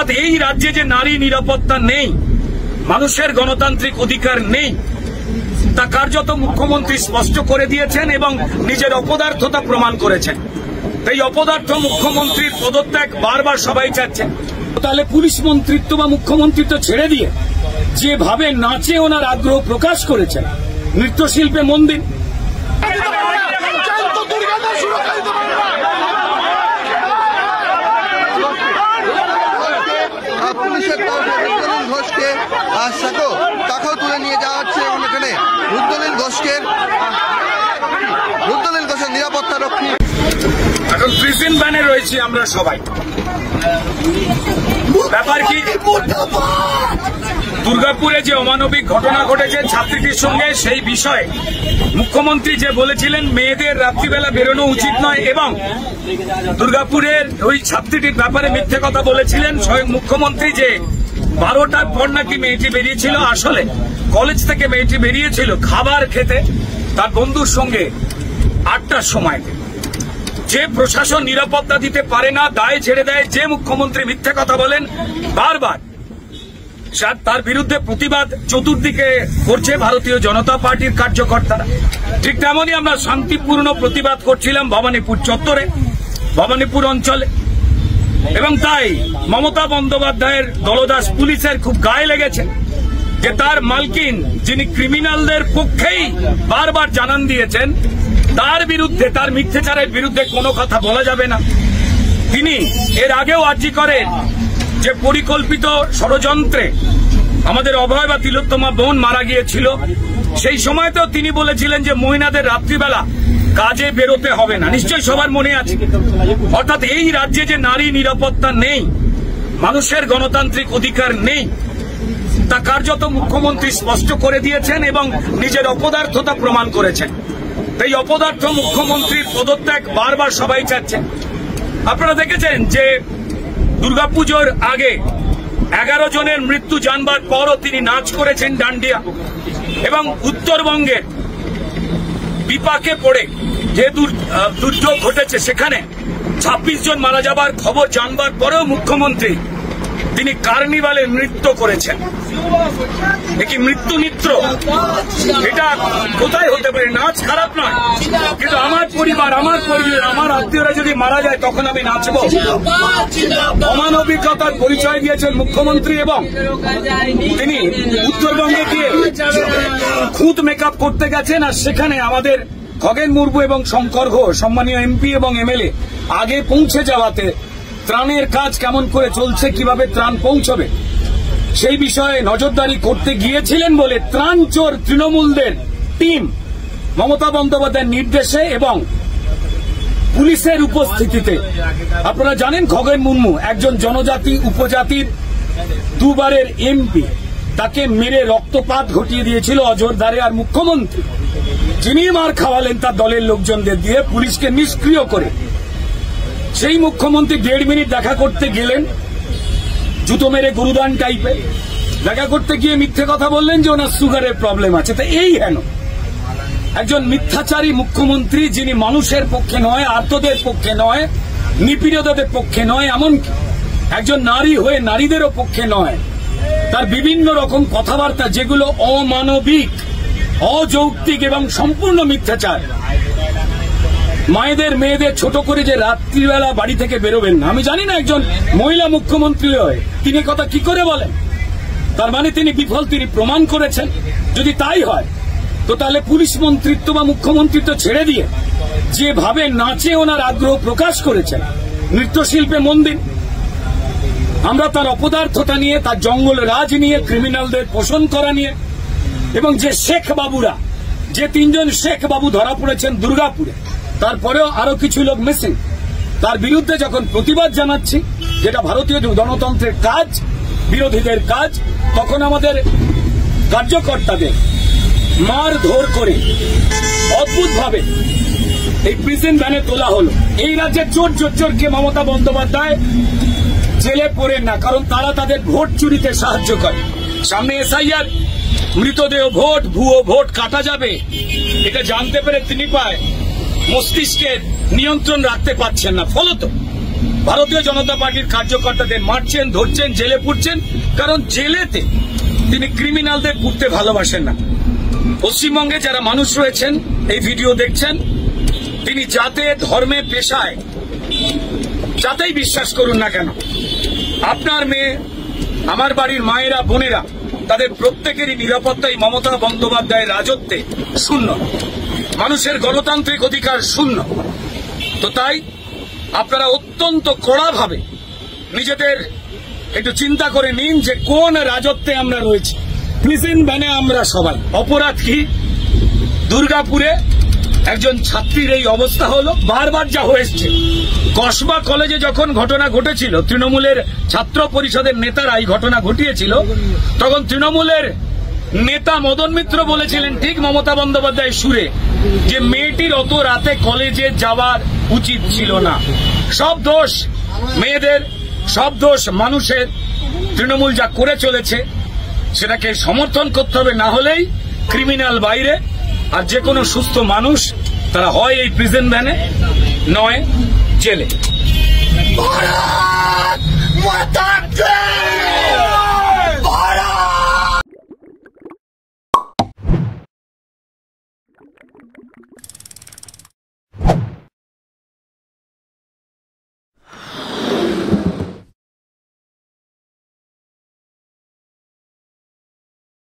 অর্থাৎ এই রাজ্যে যে নারী নিরাপত্তা নেই, মানুষের গণতান্ত্রিক অধিকার নেই, তা কার্যত মুখ্যমন্ত্রী স্পষ্ট করে দিয়েছেন এবং নিজের অপদার্থতা প্রমাণ করেছেন। এই অপদার্থ মুখ্যমন্ত্রীর পদত্যাগ বারবার সবাই চাচ্ছেন। তাহলে পুলিশ মন্ত্রিত্ব বা মুখ্যমন্ত্রিত্ব ছেড়ে দিয়ে যেভাবে নাচে ওনার আগ্রহ প্রকাশ করেছেন, নৃত্যশিল্পে মন দিন। ঘোষকে টাকাও তুলে নিয়ে যাওয়া হচ্ছে এবং এখানে রুদ্রলীল ঘোষের নিরাপত্তা রক্ষী। এখন প্রিজন ভ্যানে রয়েছি আমরা সবাই। ব্যাপার কি, দুর্গাপুরে যে অমানবিক ঘটনা ঘটেছে ছাত্রীটির সঙ্গে, সেই বিষয়ে মুখ্যমন্ত্রী যে বলেছিলেন মেয়েদের রাত্রিবেলা বেরোনো উচিত নয় এবং দুর্গাপুরের ওই ছাত্রীটির ব্যাপারে মিথ্যে কথা বলেছিলেন স্বয়ং মুখ্যমন্ত্রী যে 12টার পর নাকি মেয়েটি বেরিয়েছিল। আসলে কলেজ থেকে মেয়েটি বেরিয়েছিল খাবার খেতে তার বন্ধুর সঙ্গে 8টার সময়। যে প্রশাসন নিরাপত্তা দিতে পারে না, দায় ছেড়ে দেয়, যে মুখ্যমন্ত্রী মিথ্যে কথা বলেন বারবার, তার বিরুদ্ধে প্রতিবাদ চতুর্দিকে করছে ভারতীয় জনতা পার্টির কার্যকর্তারা। ঠিক তেমনই আমরা শান্তিপূর্ণ প্রতিবাদ করছিলাম ভবানীপুর চত্বরে, ভবানীপুর অঞ্চলে। এবং তাই মমতা বন্দ্যোপাধ্যায়ের দলদাস পুলিশের খুব গায়ে লেগেছে যে তার মালকিন, যিনি ক্রিমিনালদের পক্ষেই বারবার জানান দিয়েছেন, তার বিরুদ্ধে, তার মিথ্যাচারের বিরুদ্ধে কোনো কথা বলা যাবে না। তিনি এর আগেও আর্জি করেন যে পরিকল্পিত ষড়যন্ত্রে আমাদের অভয় বা তিলোত্তমা বোন মারা গিয়েছিল, সেই সময়তেও তিনি বলেছিলেন যে মহিলাদের রাত্রিবেলা কাজে বেরোতে হবে না। নিশ্চয়ই সবার মনে আছে। অর্থাৎ এই রাজ্যে যে নারী নিরাপত্তা নেই, মানুষের গণতান্ত্রিক অধিকার নেই, তা কার্যত মুখ্যমন্ত্রী স্পষ্ট করে দিয়েছেন এবং নিজের অপদার্থতা প্রমাণ করেছেন। এই অপদার্থ মুখ্যমন্ত্রীর পদত্যাগ বারবার সবাই চাচ্ছেন। আপনারা দেখেছেন যে দুর্গাপুজোর আগে 11 জনের মৃত্যু জানবার পরও তিনি নাচ করেছেন ডান্ডিয়া, এবং উত্তরবঙ্গের বিপাকে পড়ে যে দুর্যোগ ঘটেছে সেখানে 26 জন মারা যাবার খবর জানবার পরেও মুখ্যমন্ত্রী তিনি কার্নিভালে নৃত্য করেছেন। কি মৃত্যু নৃত্য, এটা কোথায় হতে পারে? নাচ খারাপ নয়, কিন্তু আমার পরিবার, আমার পরিবার, আমার আত্মীয়রা যদি মারা যায় তখন আমি নাচব? অমানবিকতার পরিচয় দিয়েছেন মুখ্যমন্ত্রী এবং তিনি উত্তরবঙ্গে গিয়ে খুদ মেকআপ করতে গেছেন। আর সেখানে আমাদের খগেন মুর্মু এবং শঙ্কর ঘোষ, সম্মানীয় এমপি এবং এমএলএ, আগে পৌঁছে যাওয়াতে ত্রাণের কাজ কেমন করে চলছে, কিভাবে ত্রাণ পৌঁছবে সেই বিষয়ে নজরদারি করতে গিয়েছিলেন বলে ত্রাণ চোর তৃণমূলদের টিম মমতা বন্দ্যোপাধ্যায়ের নির্দেশে এবং পুলিশের উপস্থিতিতে, আপনারা জানেন খগেন মুর্মু একজন জনজাতি উপজাতির 2বারের এমপি, তাকে মেরে রক্তপাত ঘটিয়ে দিয়েছিল অযোধ্যারে। আর মুখ্যমন্ত্রী যিনি মার খাওয়ালেন তার দলের লোকজনদের দিয়ে, পুলিশকে নিষ্ক্রিয় করে, সেই মুখ্যমন্ত্রী 1.5 মিনিট দেখা করতে গেলেন, জুতো মেরে গুরুদান টাইপের দেখা করতে গিয়ে মিথ্যে কথা বললেন যে ওনার সুগারের প্রবলেম আছে। তো এই হেন একজন মিথ্যাচারী মুখ্যমন্ত্রী, যিনি মানুষের পক্ষে নয়, আর্তদের পক্ষে নয়, নিপীড়িতদের পক্ষে নয়, এমনকি একজন নারী হয়ে নারীদেরও পক্ষে নয়, তার বিভিন্ন রকম কথাবার্তা যেগুলো অমানবিক, অযৌক্তিক এবং সম্পূর্ণ মিথ্যাচার। মায়েদের মেয়েদের ছোট করে যে রাত্রিবেলা বাড়ি থেকে বেরোবেন না, আমি জানি না একজন মহিলা মুখ্যমন্ত্রী হয়ে তিনি কথা কি করে বলেন। তার মানে তিনি বিফল, তিনি প্রমাণ করেছেন। যদি তাই হয় তো তাহলে পুলিশ মন্ত্রিত্ব বা মুখ্যমন্ত্রিত্ব ছেড়ে দিয়ে যেভাবে নাচে ওনার আগ্রহ প্রকাশ করেছেন, নৃত্যশিল্পে মন দিন। আমরা তার অপদার্থতা নিয়ে, তার জঙ্গল রাজ নিয়ে, ক্রিমিনালদের পোষণ করা নিয়ে, এবং যে শেখ বাবুরা, যে 3 জন শেখ বাবু ধরা পড়েছেন দুর্গাপুরে, তারপরেও আরো কিছু লোক মিসিং, তার বিরুদ্ধে যখন প্রতিবাদ জানাচ্ছি, যেটা ভারতীয় গণতন্ত্রের কাজ, বিরোধীদের কাজ, তখন আমাদের কার্যকর্তাদের মারধর করে অদ্ভুতভাবে এই প্রিজন ভ্যানে তোলা হলো। এই রাজ্যের চোরকে মমতা বন্দ্যোপাধ্যায় জেলে পড়েন না, কারণ তারা তাদের ভোট চুরিতে সাহায্য করে। সামনে এসআইআর, মৃতদেহ ভোট, ভুয়ো ভোট কাটা যাবে, এটা জানতে পেরে তিনি পায় মস্তিষ্কের নিয়ন্ত্রণ রাখতে পারছেন না। ফলত ভারতীয় জনতা পার্টির কার্যকর্তাদের মারছেন, ধরছেন, জেলে পুরছেন, কারণ জেলেতে তিনি ক্রিমিনালদের পুড়তে ভালোবাসেন না। পশ্চিমবঙ্গে যারা মানুষ রয়েছেন, এই ভিডিও দেখছেন, তিনি জাতে, ধর্মে, পেশায় যাতেই বিশ্বাস করুন না কেন, আপনার মেয়ে, আমার বাড়ির মায়েরা, বোনেরা, তাদের প্রত্যেকেরই নিরাপত্তাই মমতা বন্দ্যোপাধ্যায়ের রাজত্বে শূন্য। মানুষের গণতান্ত্রিক অধিকার শূন্য। তো তাই আপনারা অত্যন্ত কড়াভাবে নিজেদের একটু চিন্তা করে নিন যে কোন রাজত্বে আমরা রয়েছি। প্রিজন ভ্যানে আমরা সবাই। অপরাধ কি? দুর্গাপুরে একজন ছাত্রীর এই অবস্থা হলো। বারবার যা হয়েছে, কসবা কলেজে যখন ঘটনা ঘটেছিল, তৃণমূলের ছাত্র পরিষদের নেতারা এই ঘটনা ঘটিয়েছিল, তখন তৃণমূলের নেতা মদন মিত্র বলেছিলেন ঠিক মমতা বন্দ্যোপাধ্যায় সুরে যে মেয়েটির অত রাতে কলেজে যাওয়ার উচিত ছিল না। সব দোষ মেয়েদের, সব দোষ মানুষের। তৃণমূল যা করে চলেছে সেটাকে সমর্থন করতে হবে, না হলেই ক্রিমিনাল বাইরে, আর যে কোনো সুস্থ মানুষ তারা হয় এই প্রিজন ভ্যানে, নয় জেলে। ভারত মাতা কি জয়!